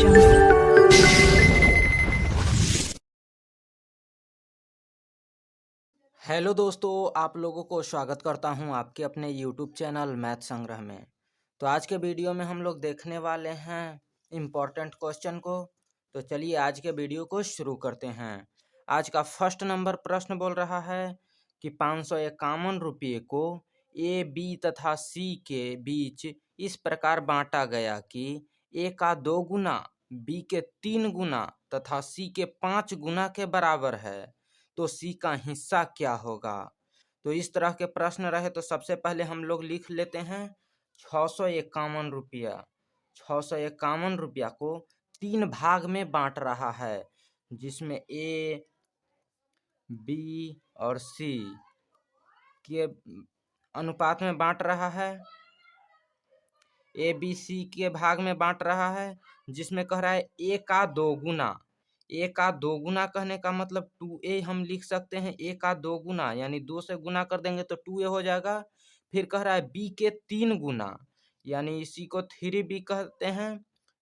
jungle. Hello दोस्तों, आप लोगों को स्वागत करता हूं आपके अपने यूट्यूब चैनल मैथ संग्रह में। तो आज के वीडियो में हम लोग देखने वाले हैं इम्पोर्टेंट क्वेश्चन को। तो चलिए आज के वीडियो को शुरू करते हैं। आज का फर्स्ट नंबर प्रश्न बोल रहा है कि 551 रुपये को ए, बी तथा सी के बीच इस प्रकार बांटा गया कि ए का 2 गुना, बी के 3 गुना तथा सी के 5 गुना के बराबर है, तो सी का हिस्सा क्या होगा। तो इस तरह के प्रश्न रहे तो सबसे पहले हम लोग लिख लेते हैं 651 रुपया। 651 रुपया को 3 भाग में बांट रहा है, जिसमें ए, बी और सी के अनुपात में बांट रहा है। ए बी सी के भाग में बांट रहा है, जिसमें कह रहा है ए का 2 गुना। ए का 2 गुना कहने का मतलब 2a हम लिख सकते हैं। ए का 2 गुना यानी 2 से गुना कर देंगे तो 2a हो जाएगा। फिर कह रहा है बी के 3 गुना, यानी इसी को 3b कहते हैं।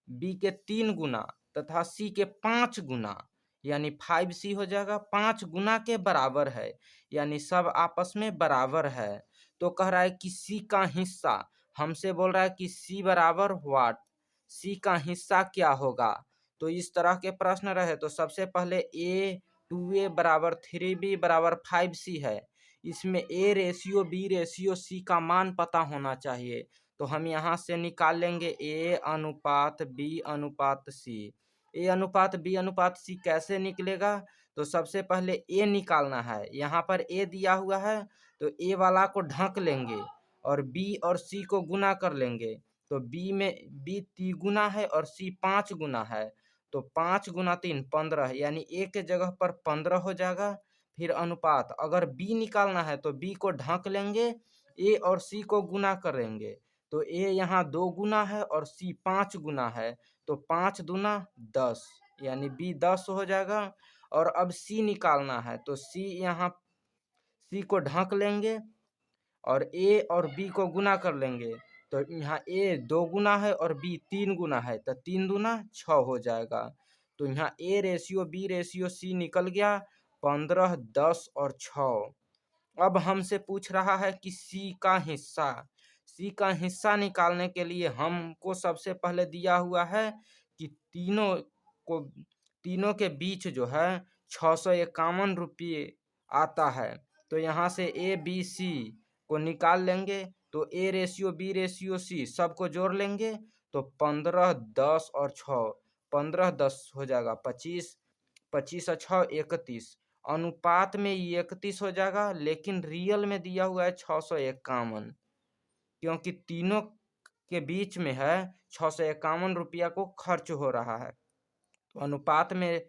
बी के 3 गुना तथा सी के 5 गुना यानी 5c हो जाएगा। 5 गुना के बराबर है, यानी सब आपस में बराबर है। तो कह रहा है कि सी का हिस्सा, हमसे बोल रहा है कि सी बराबर व्हाट, सी का हिस्सा क्या होगा। तो इस तरह के प्रश्न रहे तो सबसे पहले ए 2a बराबर 3b बराबर 5c है। इसमें A ratio B ratio C का मान पता होना चाहिए। तो हम यहाँ से निकाल लेंगे ए अनुपात बी अनुपात सी। ए अनुपात बी अनुपात सी कैसे निकलेगा, तो सबसे पहले ए निकालना है। यहाँ पर ए दिया हुआ है तो ए वाला को ढक लेंगे और बी और सी को गुना कर लेंगे। तो बी में बी 3 गुना है और सी 5 गुना है, तो 5 गुना 3 15, यानी ए के जगह पर 15 हो जाएगा। फिर अनुपात, अगर बी निकालना है तो बी को ढक लेंगे, ए और सी को गुना करेंगे। तो ए यहाँ 2 गुना है और सी 5 गुना है, तो 5 दूना 10, यानी बी 10 हो जाएगा। और अब सी निकालना है तो सी यहाँ सी को ढक लेंगे और ए और बी को गुना कर लेंगे। तो यहाँ ए 2 गुना है और बी 3 गुना है, तो 3 दूना 6 हो जाएगा। तो यहाँ A ratio B ratio C निकल गया 15, 10 और 6। अब हमसे पूछ रहा है कि सी का हिस्सा। सी का हिस्सा निकालने के लिए हमको सबसे पहले दिया हुआ है कि तीनों के बीच जो है 651 रुपये आता है। तो यहाँ से ए बी सी को निकाल लेंगे, तो A ratio B ratio C सबको जोड़ लेंगे तो 15, 10 और 6, 15 10 हो जाएगा 25, 25 और 6 31। अनुपात में 31 हो जाएगा, लेकिन रियल में दिया हुआ है 651, क्योंकि तीनों के बीच में है 651 रुपया को खर्च हो रहा है। तो अनुपात में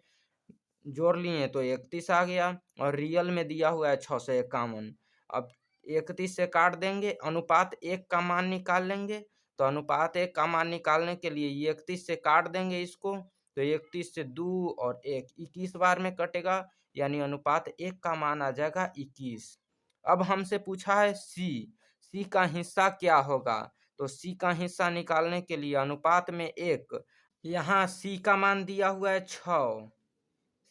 जोड़ लिए तो 31 आ गया और रियल में दिया हुआ है 651। अब 31 से काट देंगे, अनुपात 1 का मान निकाल लेंगे। तो अनुपात 1 का मान निकालने के लिए 31 से काट देंगे इसको, तो 31 से 2 और 1 21 बार में कटेगा, यानी अनुपात 1 का मान आ जाएगा 21। अब हमसे पूछा है सी का हिस्सा क्या होगा। तो सी का हिस्सा निकालने के लिए अनुपात में 1, यहाँ सी का मान दिया हुआ है 6,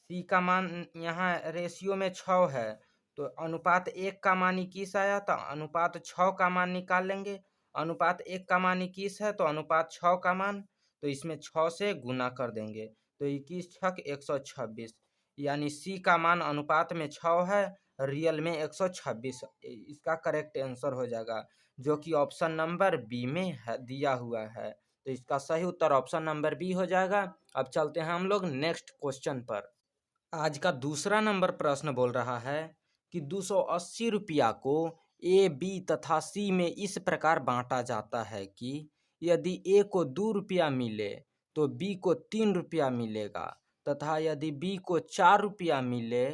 सी का मान यहाँ रेशियो में 6 है, तो अनुपात 1 का मान 21 आया, तो अनुपात 6 का मान निकाल लेंगे। अनुपात 1 का मान 21 है तो अनुपात 6 का मान, तो इसमें 6 से गुना कर देंगे, तो 21 छक 126, यानी सी का मान अनुपात में 6 है, रियल में 126। इसका करेक्ट आंसर हो जाएगा, जो कि ऑप्शन नंबर बी में दिया हुआ है। तो इसका सही उत्तर ऑप्शन नंबर बी हो जाएगा। अब चलते हैं हम लोग नेक्स्ट क्वेश्चन पर। आज का दूसरा नंबर प्रश्न बोल रहा है कि 280 रुपया को ए बी तथा सी में इस प्रकार बांटा जाता है कि यदि ए को 2 रुपया मिले तो बी को 3 रुपया मिलेगा, तथा यदि बी को 4 रुपया मिले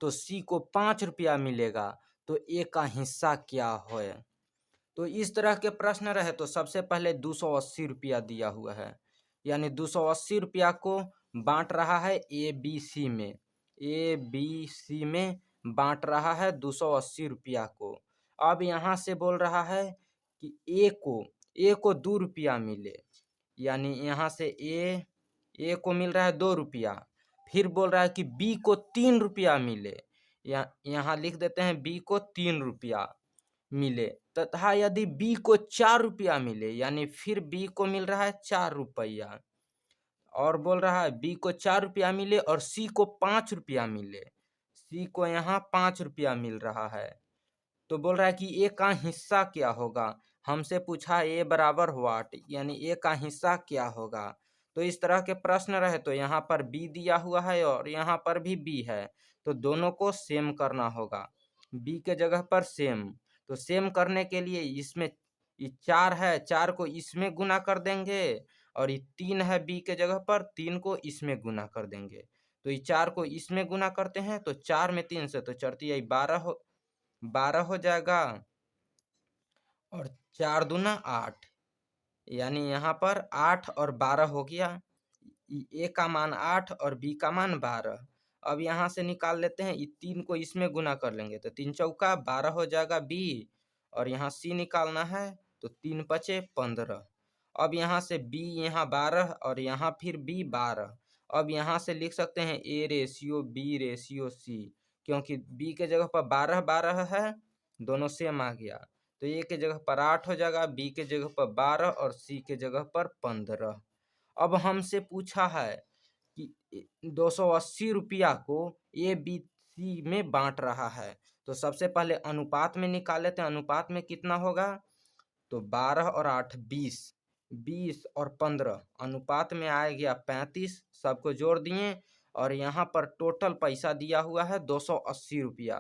तो सी को 5 रुपया मिलेगा, तो ए का हिस्सा क्या है। तो इस तरह के प्रश्न रहे तो सबसे पहले 280 रुपया दिया हुआ है, यानी 280 रुपया को बांट रहा है ए बी सी में, ए बी सी में बांट रहा है 280 रुपया को। अब यहाँ से बोल रहा है कि ए को 2 रुपया मिले, यानी यहाँ से ए ए को मिल रहा है 2 रुपया, फिर बोल रहा है कि बी को 3 रुपया मिले, यहाँ लिख देते हैं बी को 3 रुपया मिले, तथा यदि बी को 4 रुपया मिले, यानी फिर बी को मिल रहा है 4 रुपया, और बोल रहा है बी को 4 रुपया मिले और सी को 5 रुपया मिले, सी को यहाँ 5 रुपया मिल रहा है। तो बोल रहा है कि ए का हिस्सा क्या होगा, हमसे पूछा ए बराबर व्हाट, यानी ए का हिस्सा क्या होगा। तो इस तरह के प्रश्न रहे तो यहाँ पर बी दिया हुआ है और यहाँ पर भी बी है, तो दोनों को सेम करना होगा, बी के जगह पर सेम। तो सेम करने के लिए इसमें 4 है, 4 को इसमें गुना कर देंगे, और ये 3 है बी के जगह पर, 3 को इसमें गुना कर देंगे। तो ये 4 को इसमें गुना करते हैं तो 4 में 3 से तो चढ़ती है 12 हो जाएगा, और 4 दूना 8, यानी यहाँ पर 8 और 12 हो गया। ए का मान 8 और बी का मान 12। अब यहाँ से निकाल लेते हैं, 3 को इसमें गुना कर लेंगे तो 3 चौका 12 हो जाएगा बी, और यहाँ सी निकालना है तो 3 पचे 15। अब यहाँ से बी यहाँ 12 और यहाँ फिर बी 12। अब यहाँ से लिख सकते हैं A ratio B ratio C, क्योंकि बी के जगह पर 12 12 है, दोनों सेम आ गया, तो ए के जगह पर 8 हो जाएगा, बी के जगह पर 12 और सी के जगह पर 15। अब हमसे पूछा है कि 280 रुपया को ए बी सी में बांट रहा है, तो सबसे पहले अनुपात में निकाल लेते हैं, अनुपात में कितना होगा, तो 12 और 8 20, 20 और 15 अनुपात में आ गया 35, सबको जोड़ दिए, और यहाँ पर टोटल पैसा दिया हुआ है 280 रुपया,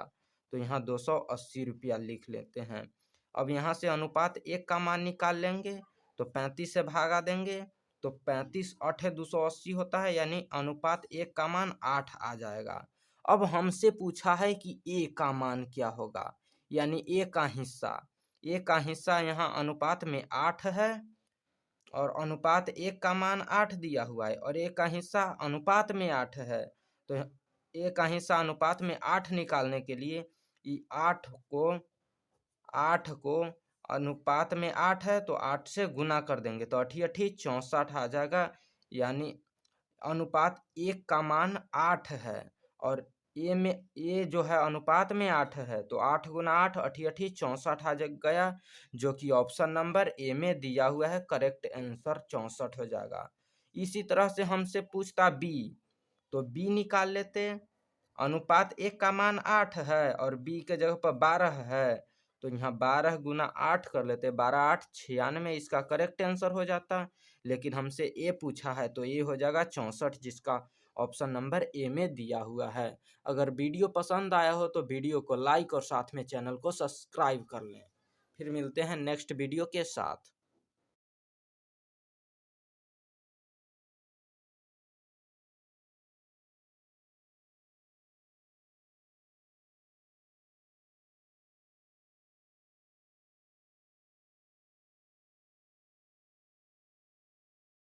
तो यहाँ 280 रुपया लिख लेते हैं। अब यहाँ से अनुपात 1 का मान निकाल लेंगे, तो 35 से भागा देंगे, तो 35 8 280 होता है, यानी अनुपात 1 का मान 8 आ जाएगा। अब हमसे पूछा है कि ए का मान क्या होगा, यानी ए का हिस्सा, ए का हिस्सा यहाँ अनुपात में 8 है, और अनुपात 1 का मान 8 दिया हुआ है, और ए का हिस्सा अनुपात में 8 है, तो ए का हिस्सा अनुपात में 8 निकालने के लिए 8 को अनुपात में 8 है तो 8 से गुना कर देंगे, तो 8 8 64 आ जाएगा, यानी अनुपात 1 का मान 8 है, और ए जो है अनुपात में 8 है, तो 8 गुना 8 8 8 64 आ गया, जो कि ऑप्शन नंबर ए में दिया हुआ है, करेक्ट आंसर 64 हो जाएगा। इसी तरह से हमसे पूछता बी, तो बी निकाल लेते, अनुपात 1 का मान 8 है और बी के जगह पर 12 है, तो यहाँ 12 गुना 8 कर लेते, 12 8 96, इसका करेक्ट आंसर हो जाता। लेकिन हमसे ए पूछा है तो ए हो जाएगा 64, जिसका ऑप्शन नंबर ए में दिया हुआ है। अगर वीडियो पसंद आया हो तो वीडियो को लाइक और साथ में चैनल को सब्सक्राइब कर लें। फिर मिलते हैं नेक्स्ट वीडियो के साथ।